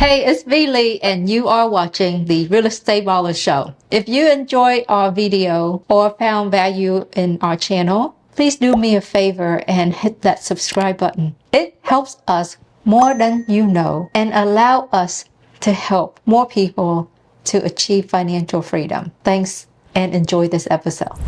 Hey, it's V Lee and you are watching the Real Estate Baller Show. If you enjoyed our video or found value in our channel, please do me a favor and hit that subscribe button. It helps us more than you know and allow us to help more people to achieve financial freedom. Thanks and enjoy this episode.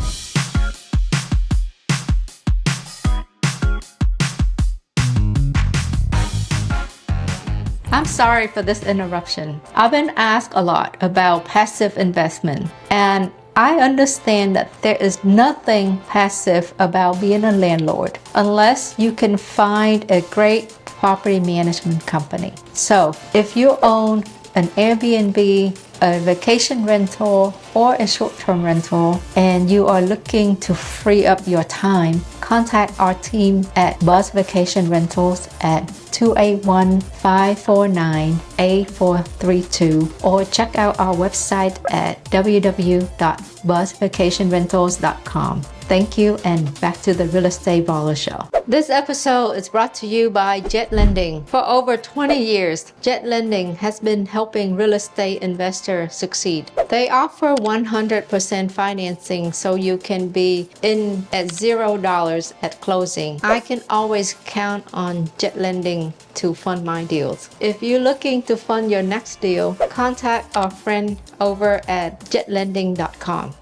I'm sorry for this interruption. I've been asked a lot about passive investment, and I understand that there is nothing passive about being a landlord unless you can find a great property management company. So if you own an Airbnb, a vacation rental, or a short-term rental, and you are looking to free up your time, contact our team at Buzz Vacation Rentals at 281-549-8432 or check out our website at www.buzzvacationrentals.com. Thank you, and back to the Real Estate Baller Show. This episode is brought to you by Jet Lending. For over 20 years, Jet Lending has been helping real estate investors succeed. They offer 100% financing so you can be in at $0 at closing. I can always count on Jet Lending to fund my deals. If you're looking to fund your next deal, contact our friend over at jetlending.com.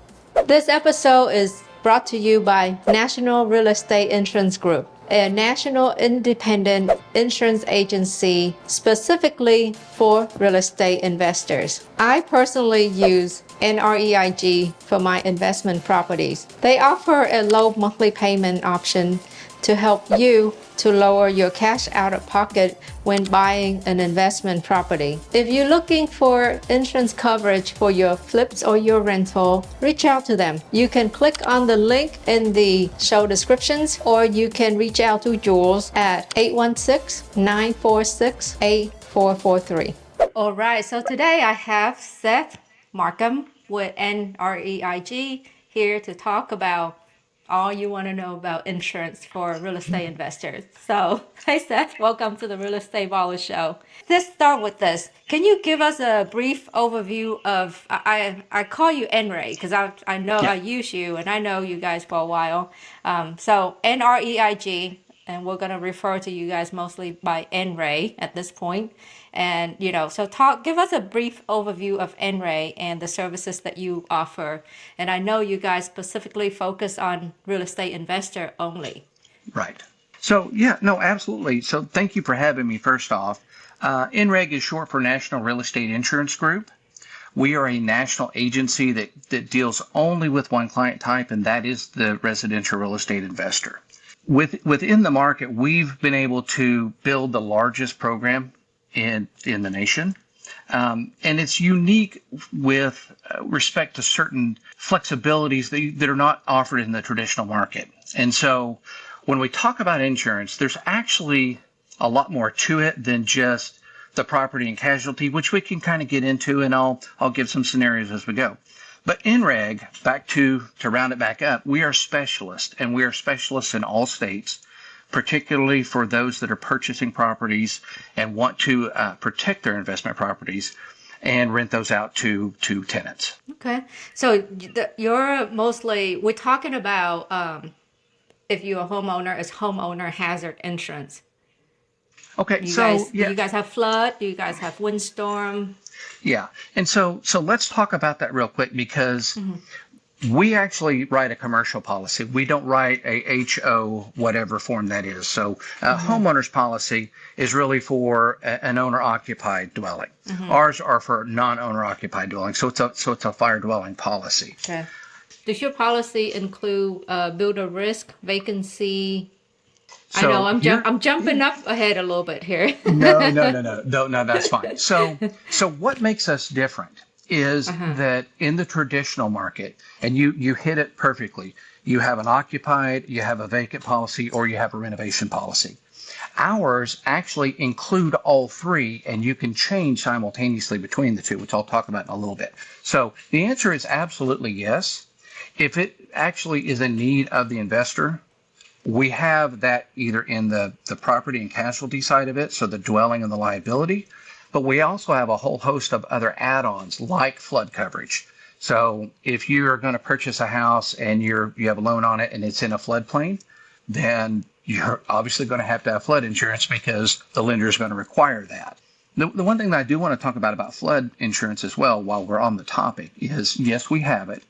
This episode is brought to you by National Real Estate Insurance Group, a national independent insurance agency specifically for real estate investors. I personally use NREIG for my investment properties. They offer a low monthly payment option to help you to lower your cash out of pocket when buying an investment property. If you're looking for insurance coverage for your flips or your rental, reach out to them. You can click on the link in the show descriptions, or you can reach out to Jules at 816-946-8443. All right, so today I have Seth Markham with NREIG here to talk about all you want to know about insurance for real estate investors. So, hey Seth, welcome to the Real Estate Baller Show. Let's start with this. Can you give us a brief overview of, I call you NREIG because I know I use you and I know you guys for a while. So NREIG, and we're going to refer to you guys mostly by NREIG at this point. And, so give us a brief overview of NREIG and the services that you offer. And I know you guys specifically focus on real estate investor only. Right. So, absolutely. So thank you for having me first off. NREIG is short for National Real Estate Insurance Group. We are a national agency that deals only with one client type, and that is the residential real estate investor. Within the market, we've been able to build the largest program in the nation. And it's unique with respect to certain flexibilities that are not offered in the traditional market. And so when we talk about insurance, there's actually a lot more to it than just the property and casualty, which we can kind of get into, and I'll give some scenarios as we go. But NREIG, back to round it back up, we are specialists, and we are specialists in all states, particularly for those that are purchasing properties and want to protect their investment properties and rent those out to tenants. Okay. So you're mostly, we're talking about if you're a homeowner, it's homeowner hazard insurance. Okay. Do you guys have flood? Do you guys have windstorm? Yeah. And so let's talk about that real quick because we actually write a commercial policy. We don't write a HO, whatever form that is. So homeowner's policy is really for an owner-occupied dwelling. Ours are for non-owner-occupied dwelling. So it's a fire dwelling policy. Okay. Does your policy include builder risk, vacancy? So I know I'm jumping up ahead a little bit here. No, that's fine. So what makes us different is that in the traditional market, and you hit it perfectly, you have an occupied, you have a vacant policy, or you have a renovation policy. Ours actually include all three, and you can change simultaneously between the two, which I'll talk about in a little bit. So the answer is absolutely yes. If it actually is a need of the investor, we have that either in the property and casualty side of it, so the dwelling and the liability, But we also have a whole host of other add-ons like flood coverage. So if you're going to purchase a house and you have a loan on it and it's in a floodplain, then you're obviously going to have flood insurance because the lender is going to require that. The one thing that I do want to talk about flood insurance as well while we're on the topic is, yes, we have it.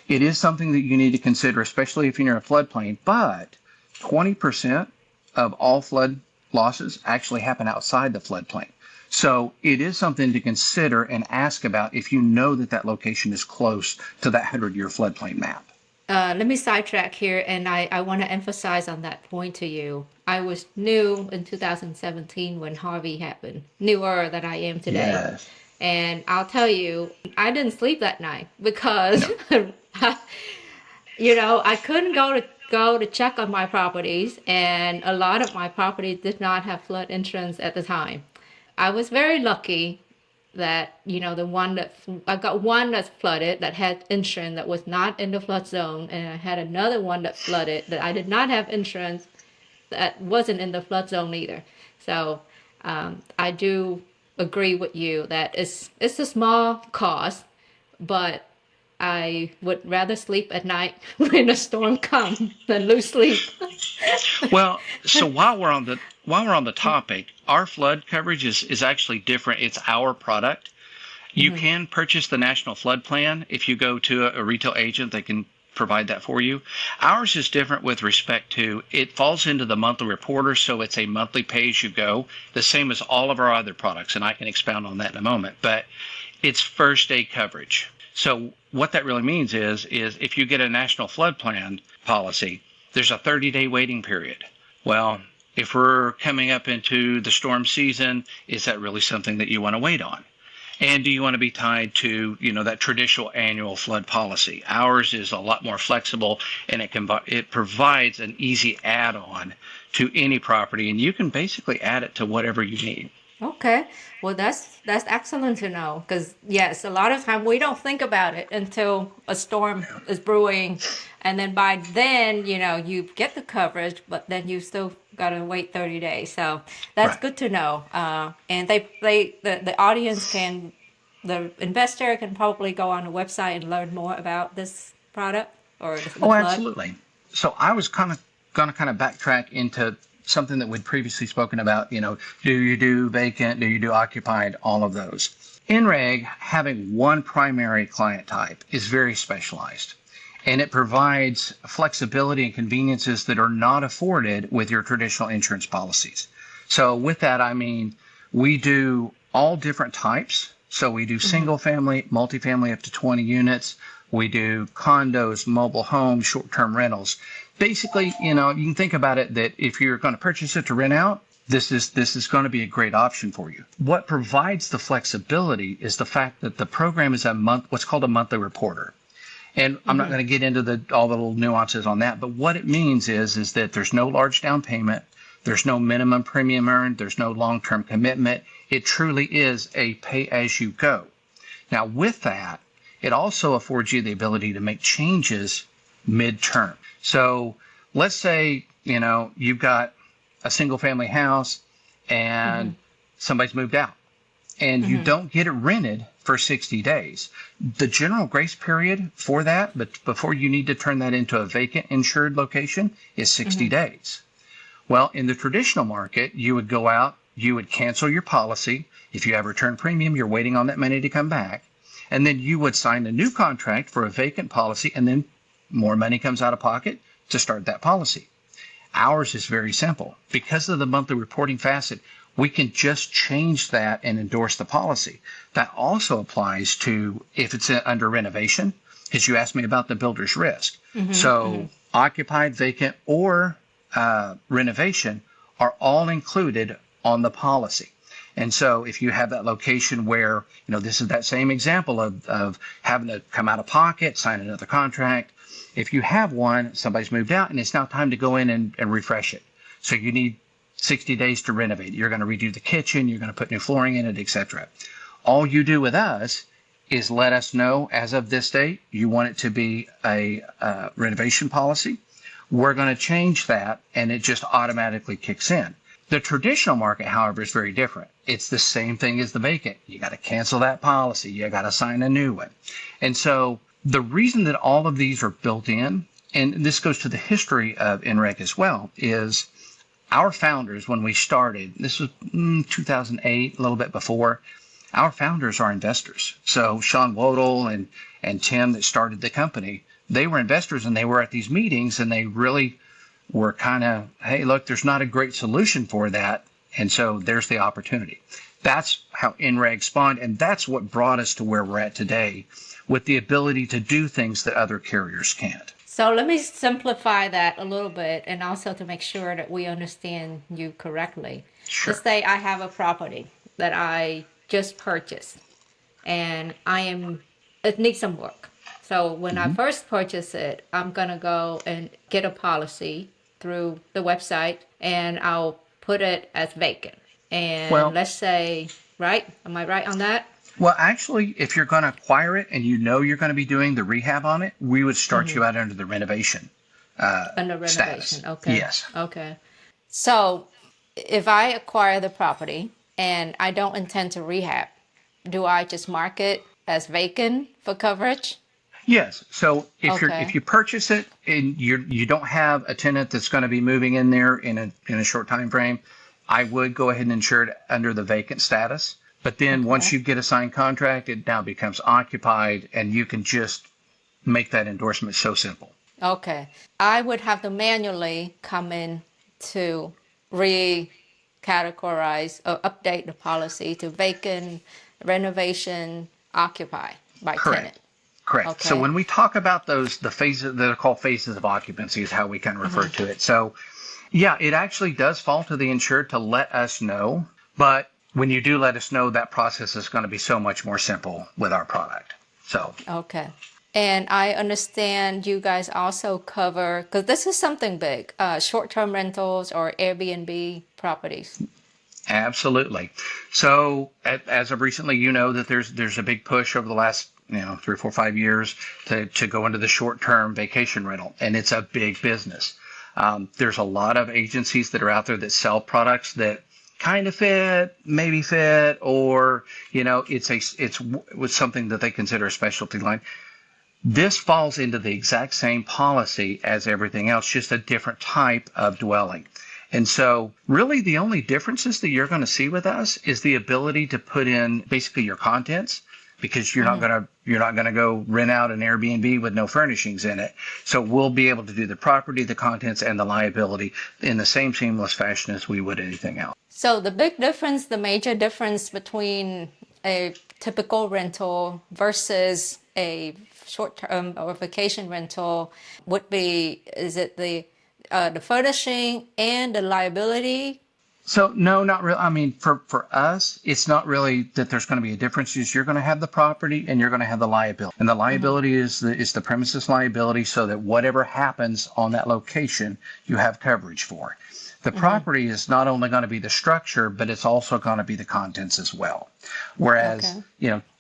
It is something that you need to consider, especially if you're in a floodplain, but 20% of all flood losses actually happen outside the floodplain. So it is something to consider and ask about if you know that location is close to that 100-year floodplain map. Let me sidetrack here, and I want to emphasize on that point to you. I was new in 2017 when Harvey happened, newer than I am today. Yes. And I'll tell you, I didn't sleep that night because, I couldn't go to check on my properties, and a lot of my properties did not have flood insurance at the time. I was very lucky that, I got one that's flooded that had insurance that was not in the flood zone, and I had another one that flooded that I did not have insurance that wasn't in the flood zone either. So I do agree with you that it's a small cost, but I would rather sleep at night when a storm comes than lose sleep. Well, so while we're on the topic, our flood coverage is actually different. It's our product. You can purchase the National Flood Plan. If you go to a retail agent, they can provide that for you. Ours is different with respect to, it falls into the monthly reporter, so it's a monthly pay-as-you-go, the same as all of our other products, and I can expound on that in a moment, but it's first day coverage. So what that really means is if you get a National Flood Plan policy, there's a 30-day waiting period. Well, if we're coming up into the storm season, is that really something that you want to wait on? And do you want to be tied to, that traditional annual flood policy? Ours is a lot more flexible, and it provides an easy add-on to any property, and you can basically add it to whatever you need. Okay, well that's excellent to know, because yes, a lot of time we don't think about it until a storm is brewing, and then by then you get the coverage, but then you still gotta wait 30 days. So that's Right. good to know. And the audience the investor can probably go on the website and learn more about this product or the flood. Absolutely. So I was going to backtrack into something that we'd previously spoken about, do you do vacant, do you do occupied, all of those. NREIG, having one primary client type, is very specialized, and it provides flexibility and conveniences that are not afforded with your traditional insurance policies. So with that, I mean, we do all different types. So we do single family, multifamily up to 20 units. We do condos, mobile homes, short-term rentals. Basically, you can think about it that if you're going to purchase it to rent out, this is going to be a great option for you. What provides the flexibility is the fact that the program is what's called a monthly reporter. And I'm not going to get into all the little nuances on that, but what it means is that there's no large down payment, there's no minimum premium earned, there's no long-term commitment. It truly is a pay-as-you-go. Now, with that, it also affords you the ability to make changes mid-term. So let's say, you've got a single-family house and somebody's moved out, and you don't get it rented for 60 days. The general grace period for that, but before you need to turn that into a vacant insured location, is 60 days. Well, in the traditional market, you would go out, you would cancel your policy. If you have return premium, you're waiting on that money to come back. And then you would sign a new contract for a vacant policy, and then more money comes out of pocket to start that policy. Ours is very simple. Because of the monthly reporting facet, we can just change that and endorse the policy. That also applies to if it's under renovation, because you asked me about the builder's risk. Occupied, vacant, or renovation are all included on the policy. And so if you have that location where, this is that same example of having to come out of pocket, sign another contract. If you have one, somebody's moved out, and it's now time to go in and refresh it. So you need 60 days to renovate it. You're going to redo the kitchen, you're going to put new flooring in it, etc. All you do with us is let us know as of this date, you want it to be a renovation policy. We're going to change that, and it just automatically kicks in. The traditional market, however, is very different. It's the same thing as the vacant. You got to cancel that policy. You got to sign a new one. And so the reason that all of these are built in, and this goes to the history of NREG as well, is our founders, when we started, this was 2008, a little bit before, our founders are investors. So Sean Wodell and Tim that started the company, they were investors, and they were at these meetings, and they really were kind of, hey, look, there's not a great solution for that. And so there's the opportunity. That's how NREG spawned, and that's what brought us to where we're at today, with the ability to do things that other carriers can't. So let me simplify that a little bit, and also to make sure that we understand you correctly. Sure. Let's say I have a property that I just purchased, and it needs some work. So when I first purchase it, I'm going to go and get a policy through the website, and I'll put it as vacant. And let's say, right? Am I right on that? Well, actually, if you're going to acquire it and you know you're going to be doing the rehab on it, we would start you out under the renovation Under renovation. status. Okay. Yes. Okay. So if I acquire the property and I don't intend to rehab, do I just mark it as vacant for coverage? Yes. So if Okay. if you purchase it and you don't have a tenant that's going to be moving in there in a short time frame, I would go ahead and insure it under the vacant status. But then once you get a signed contract, it now becomes occupied, and you can just make that endorsement so simple. Okay. I would have to manually come in to recategorize or update the policy to vacant, renovation, occupy by tenant. Correct. Okay. So when we talk about the phases that are called phases of occupancy is how we kind of refer to it. So yeah, it actually does fall to the insured to let us know, but when you do let us know, that process is going to be so much more simple with our product. So. Okay. And I understand you guys also cover, because this is something big, short-term rentals or Airbnb properties. Absolutely. So as of recently, you know that there's a big push over the last 3, 4, 5 years to go into the short-term vacation rental, and it's a big business. There's a lot of agencies that are out there that sell products that kind of maybe fit, or it's with something that they consider a specialty line. This falls into the exact same policy as everything else, just a different type of dwelling. And so really the only differences that you're going to see with us is the ability to put in basically your contents, because you're not going to go rent out an Airbnb with no furnishings in it. So we'll be able to do the property, the contents, and the liability in the same seamless fashion as we would anything else. So the major difference between a typical rental versus a short-term or vacation rental would be, is it the furnishing and the liability? So no, not really. I mean, for us, it's not really that there's going to be a difference. You're going to have the property and you're going to have the liability. And the liability is the premises liability, so that whatever happens on that location, you have coverage for. The property is not only going to be the structure, but it's also going to be the contents as well. Whereas,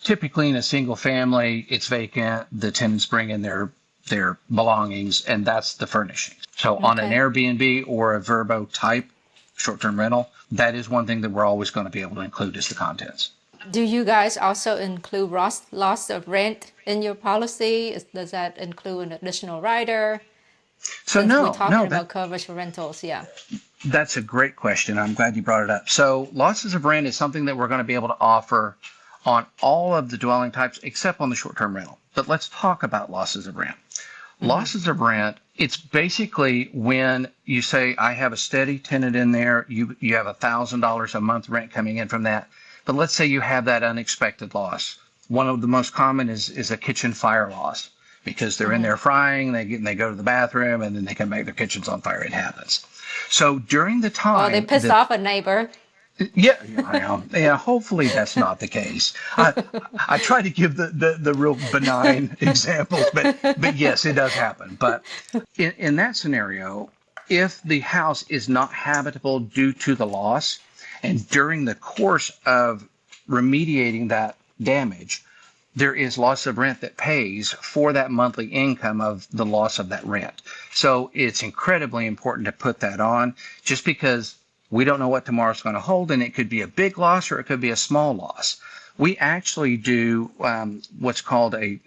typically in a single family, it's vacant. The tenants bring in their belongings, and that's the furnishings. So on an Airbnb or a Vrbo type short-term rental, that is one thing that we're always going to be able to include is the contents. Do you guys also include loss of rent in your policy? Does that include an additional rider? So Since no, we're talking about coverage for rentals, yeah. That's a great question. I'm glad you brought it up. So losses of rent is something that we're going to be able to offer on all of the dwelling types except on the short-term rental. But let's talk about losses of rent. Losses of rent, it's basically when you say, I have a steady tenant in there, you have $1,000 a month rent coming in from that. But let's say you have that unexpected loss. One of the most common is a kitchen fire loss, because they're in there frying, they go to the bathroom, and then they come back, their kitchen's on fire. It happens. So during the time... Or they pissed off a neighbor. Yeah, hopefully that's not the case. I try to give the real benign examples, but yes, it does happen. But in that scenario, if the house is not habitable due to the loss, and during the course of remediating that damage, there is loss of rent that pays for that monthly income of the loss of that rent. So it's incredibly important to put that on, just because We don't know what tomorrow's going to hold, and it could be a big loss or it could be a small loss. We actually do what's called a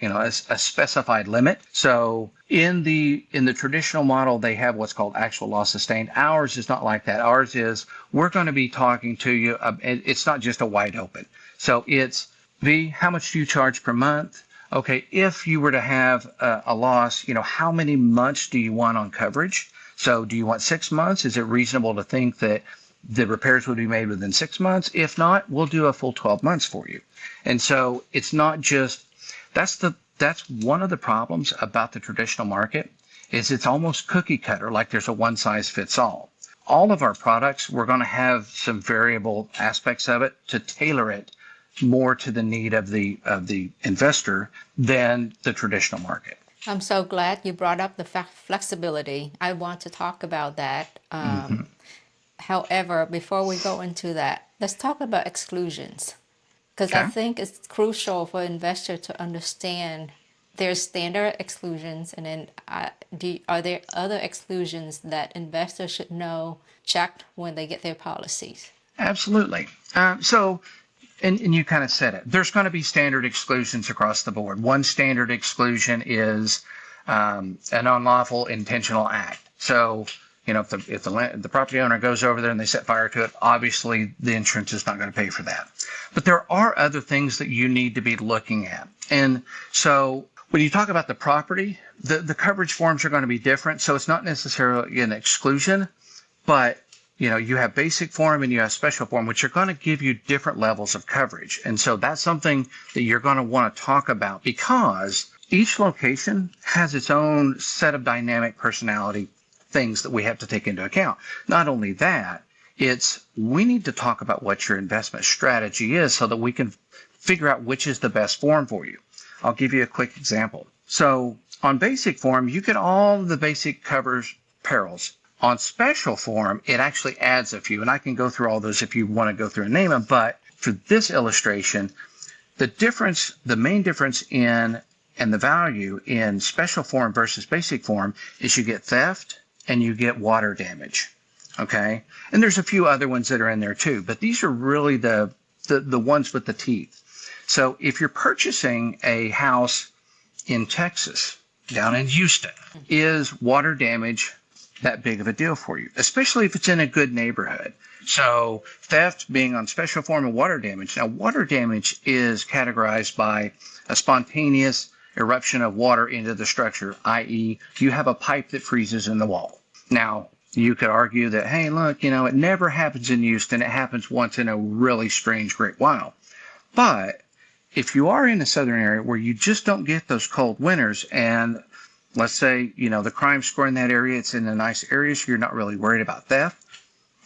specified limit. So in the traditional model, they have what's called actual loss sustained. Ours is not like that. Ours is, we're going to be talking to you. It's not just a wide open. So it's, V, how much do you charge per month? Okay, if you were to have a loss, how many months do you want on coverage? So do you want 6 months? Is it reasonable to think that the repairs would be made within 6 months? If not, we'll do a full 12 months for you. And so it's not just, that's one of the problems about the traditional market, is it's almost cookie cutter, like there's a one size fits all. All of our products, we're going to have some variable aspects of it to tailor it more to the need of the investor than the traditional market. I'm so glad you brought up the flexibility. I want to talk about that. However, before we go into that, let's talk about exclusions. Because I think it's crucial for investors to understand there's standard exclusions, and then are there other exclusions that investors should know, checked when they get their policies? Absolutely. And you kind of said it. There's going to be standard exclusions across the board. One standard exclusion is an unlawful intentional act. So, if the property owner goes over there and they set fire to it, obviously the insurance is not going to pay for that. But there are other things that you need to be looking at. And so when you talk about the property, the coverage forms are going to be different. So it's not necessarily an exclusion, but you have basic form and you have special form, which are going to give you different levels of coverage. And so that's something that you're going to want to talk about, because each location has its own set of dynamic personality things that we have to take into account. Not only that, we need to talk about what your investment strategy is so that we can figure out which is the best form for you. I'll give you a quick example. So on basic form, you get all the basic covers perils. On special form, it actually adds a few, and I can go through all those if you want to go through and name them. But for this illustration, the main difference in the value in special form versus basic form is you get theft and you get water damage. Okay, and there's a few other ones that are in there too, but these are really the ones with the teeth. So if you're purchasing a house in Texas, down in Houston, is water damage that big of a deal for you, especially if it's in a good neighborhood? So theft being on special form and water damage. Now, water damage is categorized by a spontaneous eruption of water into the structure, i.e. you have a pipe that freezes in the wall. Now, you could argue that, hey, look, it never happens in Houston. It happens once in a really strange great while. But if you are in a southern area where you just don't get those cold winters, and let's say, the crime score in that area, it's in a nice area, so you're not really worried about theft,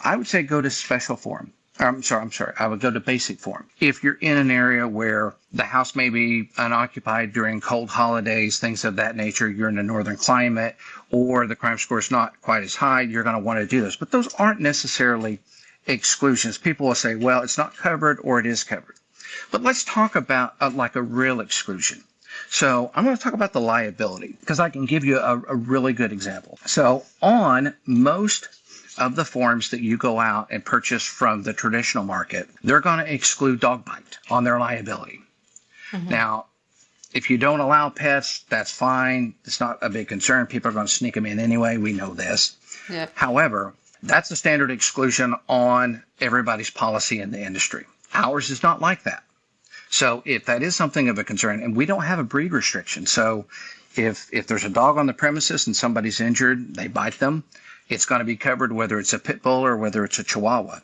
I would say go to special form. I'm sorry. I would go to basic form. If you're in an area where the house may be unoccupied during cold holidays, things of that nature, you're in a northern climate, or the crime score is not quite as high, you're going to want to do this. But those aren't necessarily exclusions. People will say, well, it's not covered or it is covered. But let's talk about like a real exclusion. So I'm going to talk about the liability, because I can give you a really good example. So on most of the forms that you go out and purchase from the traditional market, they're going to exclude dog bite on their liability. Mm-hmm. Now, if you don't allow pets, that's fine. It's not a big concern. People are going to sneak them in anyway. We know this. Yep. However, that's a standard exclusion on everybody's policy in the industry. Ours is not like that. So if that is something of a concern, and we don't have a breed restriction, so if there's a dog on the premises and somebody's injured, they bite them, it's going to be covered whether it's a pit bull or whether it's a chihuahua.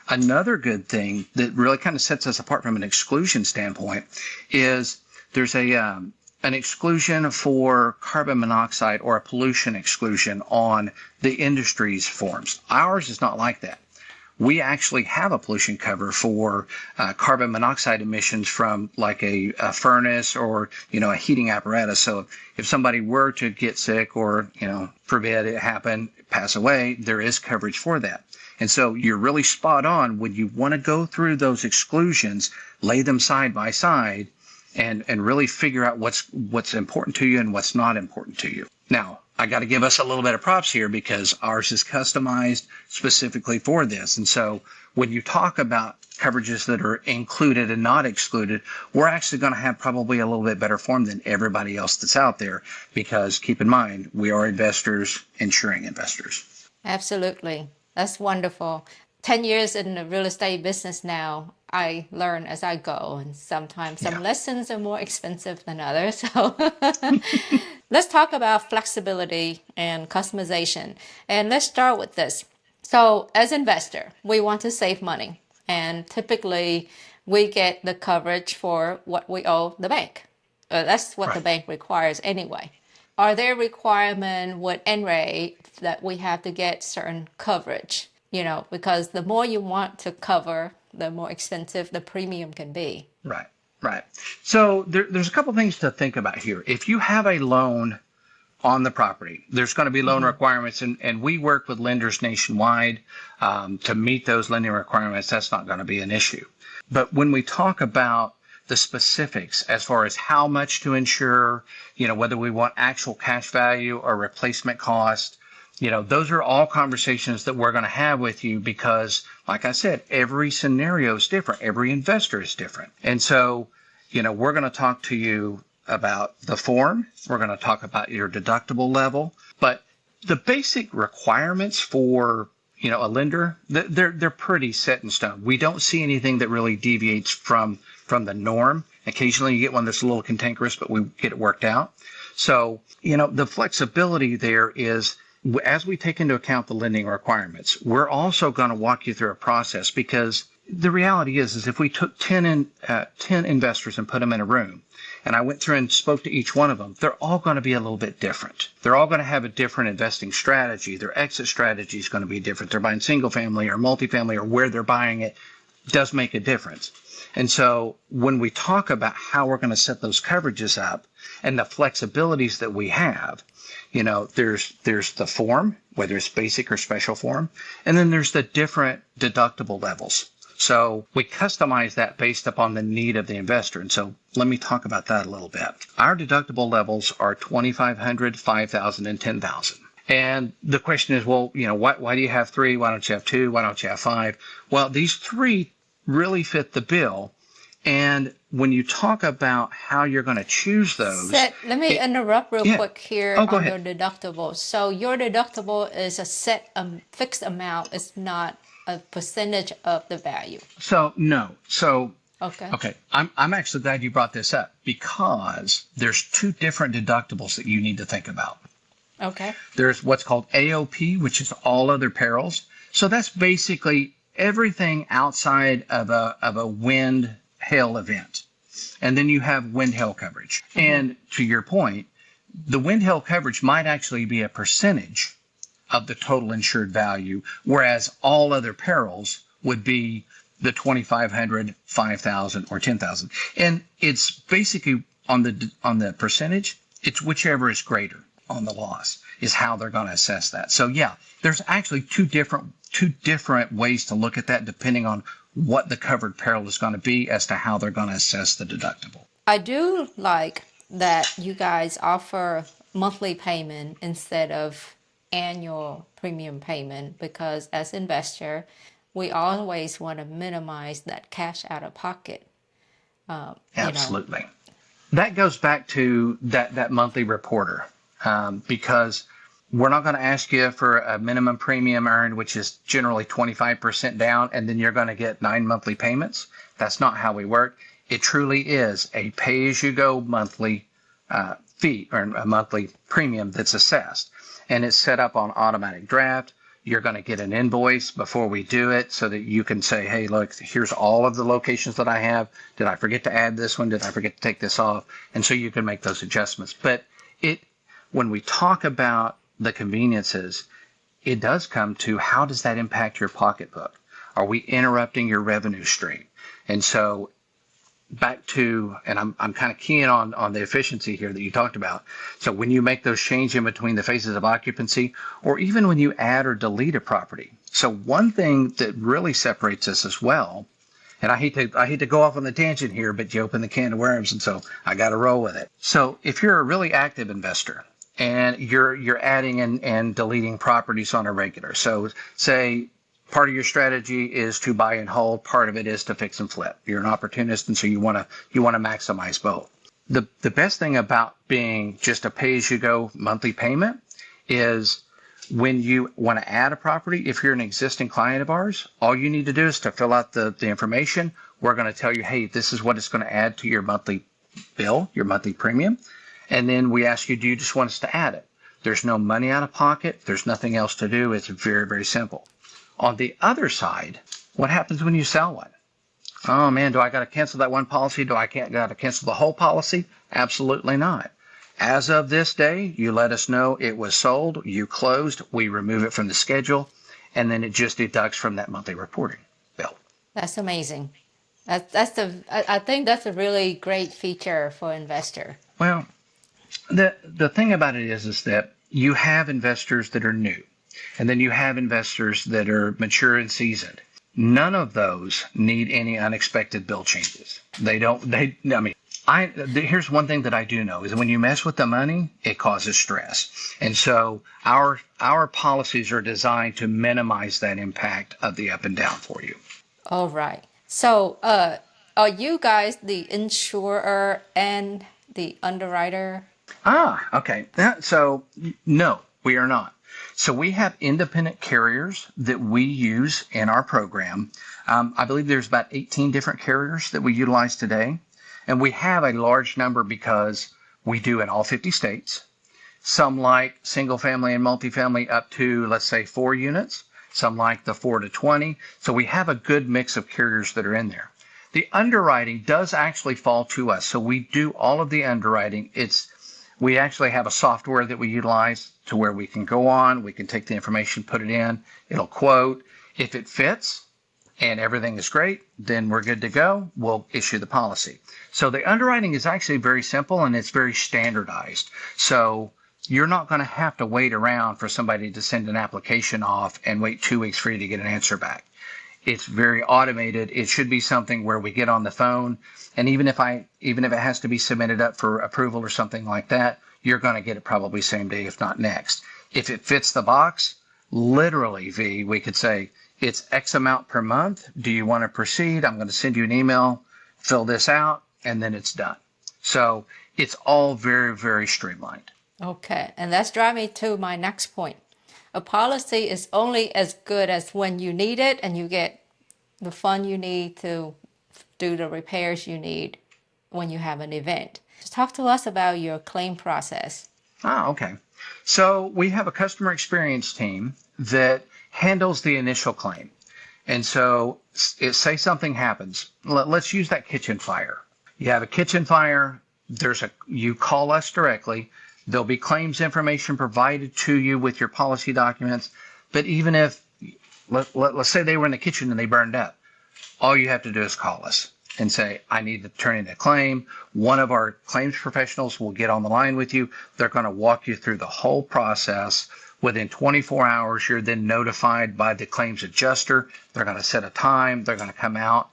Another good thing that really kind of sets us apart from an exclusion standpoint is there's an exclusion for carbon monoxide, or a pollution exclusion on the industry's forms. Ours is not like that. We actually have a pollution cover for carbon monoxide emissions from like a furnace or, a heating apparatus. So if somebody were to get sick or, forbid it happen, pass away, there is coverage for that. And so you're really spot on when you want to go through those exclusions, lay them side by side, and really figure out what's important to you and what's not important to you. Now, I got to give us a little bit of props here because ours is customized specifically for this. And so when you talk about coverages that are included and not excluded, we're actually going to have probably a little bit better form than everybody else that's out there, because keep in mind, we are investors insuring investors. Absolutely. That's wonderful. 10 years in the real estate business now, I learn as I go, and sometimes some lessons are more expensive than others. So let's talk about flexibility and customization. And let's start with this. So as investor, we want to save money, and typically we get the coverage for what we owe the bank. That's what the bank requires anyway. Are there requirements with NREIG that we have to get certain coverage? You know, because the more you want to cover, the more expensive the premium can be. Right. So there's a couple things to think about here. If you have a loan on the property, there's going to be loan requirements, and we work with lenders nationwide to meet those lending requirements. That's not going to be an issue. But when we talk about the specifics as far as how much to insure, you know, whether we want actual cash value or replacement cost, you know, those are all conversations that we're going to have with you because, like I said, every scenario is different. Every investor is different. And so, you know, we're going to talk to you about the form. We're going to talk about your deductible level. But the basic requirements for, you know, a lender, they're pretty set in stone. We don't see anything that really deviates from the norm. Occasionally you get one that's a little cantankerous, but we get it worked out. So, you know, the flexibility there is, as we take into account the lending requirements, we're also going to walk you through a process, because the reality is if we took 10 investors and put them in a room, and I went through and spoke to each one of them, they're all going to be a little bit different. They're all going to have a different investing strategy. Their exit strategy is going to be different. They're buying single family or multifamily, or where they're buying it does make a difference. And so when we talk about how we're going to set those coverages up and the flexibilities that we have, you know, there's the form, whether it's basic or special form, and then there's the different deductible levels. So we customize that based upon the need of the investor. And so let me talk about that a little bit. Our deductible levels are $2,500, $5,000, and $10,000. And the question is, well, you know, why do you have 3? Why don't you have 2? Why don't you have 5? Well, these 3 really fit the bill. And when you talk about how you're going to choose those... Seth, let me interrupt real quick here on your deductible. So your deductible is a set fixed amount. It's not a percentage of the value. So, no. So, okay. I'm actually glad you brought this up, because there's 2 different deductibles that you need to think about. Okay. There's what's called AOP, which is all other perils. So that's basically everything outside of a wind hail event. And then you have wind hail coverage. And to your point, the wind hail coverage might actually be a percentage of the total insured value, whereas all other perils would be the $2,500, $5,000, or $10,000. And it's basically on the percentage, it's whichever is greater on the loss is how they're going to assess that. So yeah, there's actually two different ways to look at that depending on what the covered peril is going to be as to how they're going to assess the deductible. I do like that you guys offer monthly payment instead of annual premium payment, because as investor, we always want to minimize that cash out of pocket. Absolutely. That goes back to that monthly reporter, because we're not going to ask you for a minimum premium earned, which is generally 25% down, and then you're going to get 9 monthly payments. That's not how we work. It truly is a pay-as-you-go monthly fee or a monthly premium that's assessed, and it's set up on automatic draft. You're going to get an invoice before we do it so that you can say, hey, look, here's all of the locations that I have. Did I forget to add this one? Did I forget to take this off? And so you can make those adjustments. But when we talk about the conveniences, it does come to how does that impact your pocketbook? Are we interrupting your revenue stream? And so back to, and I'm kind of keying on the efficiency here that you talked about. So when you make those changes in between the phases of occupancy, or even when you add or delete a property. So one thing that really separates us as well, and I hate to go off on the tangent here, but you open the can of worms, and so I got to roll with it. So if you're a really active investor and you're adding and deleting properties on a regular. So say part of your strategy is to buy and hold, part of it is to fix and flip. You're an opportunist, and so you want to maximize both. The best thing about being just a pay-as-you-go monthly payment is when you want to add a property, if you're an existing client of ours, all you need to do is to fill out the information. We're going to tell you, hey, this is what it's going to add to your monthly bill, your monthly premium. And then we ask you, do you just want us to add it? There's no money out of pocket. There's nothing else to do. It's very, very simple. On the other side, what happens when you sell one? Oh man, do I got to cancel that one policy? Got to cancel the whole policy? Absolutely not. As of this day, you let us know it was sold, you closed, we remove it from the schedule, and then it just deducts from that monthly reporting bill. That's amazing. I think that's a really great feature for investor. Well, the thing about it is that you have investors that are new, and then you have investors that are mature and seasoned. None of those need any unexpected bill changes. Here's one thing that I do know is when you mess with the money, it causes stress. And so our policies are designed to minimize that impact of the up and down for you. All right. So are you guys the insurer and the underwriter? Okay. So no, we are not. So we have independent carriers that we use in our program. I believe there's about 18 different carriers that we utilize today. And we have a large number because we do in all 50 states. Some like single family and multifamily up to, let's say, 4 units. Some like the 4 to 20. So we have a good mix of carriers that are in there. The underwriting does actually fall to us. So we do all of the underwriting. We actually have a software that we utilize to where we can go on, we can take the information, put it in, it'll quote. If it fits and everything is great, then we're good to go. We'll issue the policy. So the underwriting is actually very simple and it's very standardized. So you're not going to have to wait around for somebody to send an application off and wait 2 weeks for you to get an answer back. It's very automated. It should be something where we get on the phone, and even if it has to be submitted up for approval or something like that, you're going to get it probably same day, if not next. If it fits the box, literally, we could say it's X amount per month. Do you want to proceed? I'm going to send you an email, fill this out, and then it's done. So it's all very, very streamlined. Okay, and that's driving me to my next point. A policy is only as good as when you need it and you get the fund you need to do the repairs you need when you have an event. Just talk to us about your claim process. Okay. So we have a customer experience team that handles the initial claim. And so say something happens. Let's use that kitchen fire. You have a kitchen fire. You call us directly. There'll be claims information provided to you with your policy documents. But even if, let's say they were in the kitchen and they burned up, all you have to do is call us and say, I need to turn in a claim. One of our claims professionals will get on the line with you. They're going to walk you through the whole process. Within 24 hours, you're then notified by the claims adjuster. They're going to set a time. They're going to come out.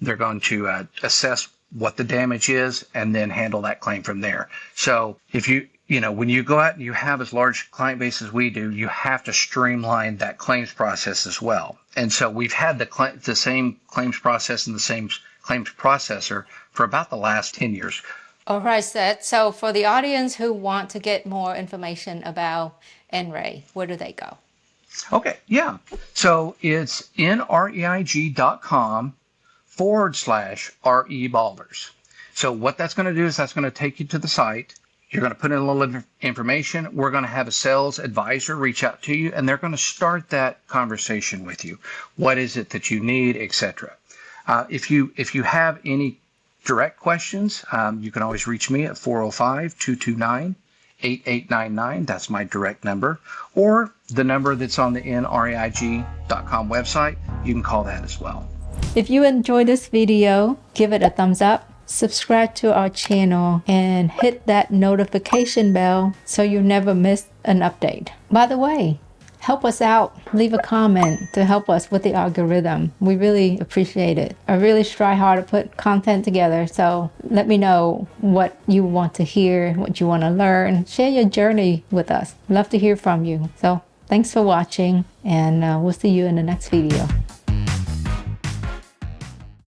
They're going to assess what the damage is and then handle that claim from there. So if when you go out and you have as large client base as we do, you have to streamline that claims process as well. And so we've had the same claims process and the same claims processor for about the last 10 years. All right, Seth. So for the audience who want to get more information about NREIG, where do they go? Okay, yeah. So it's nrei.com/REBallers. So what that's going to do is that's going to take you to the site. You're going to put in a little information. We're going to have a sales advisor reach out to you, and they're going to start that conversation with you. What is it that you need, etc. If you have any direct questions, you can always reach me at 405-229-8899. That's my direct number. Or the number that's on the NREIG.com website, you can call that as well. If you enjoyed this video, give it a thumbs up. Subscribe to our channel and hit that notification bell so you never miss an update. By the way, help us out. Leave a comment to help us with the algorithm. We really appreciate it. I really try hard to put content together, so let me know what you want to hear, what you want to learn. Share your journey with us. Love to hear from you. So thanks for watching, and we'll see you in the next video.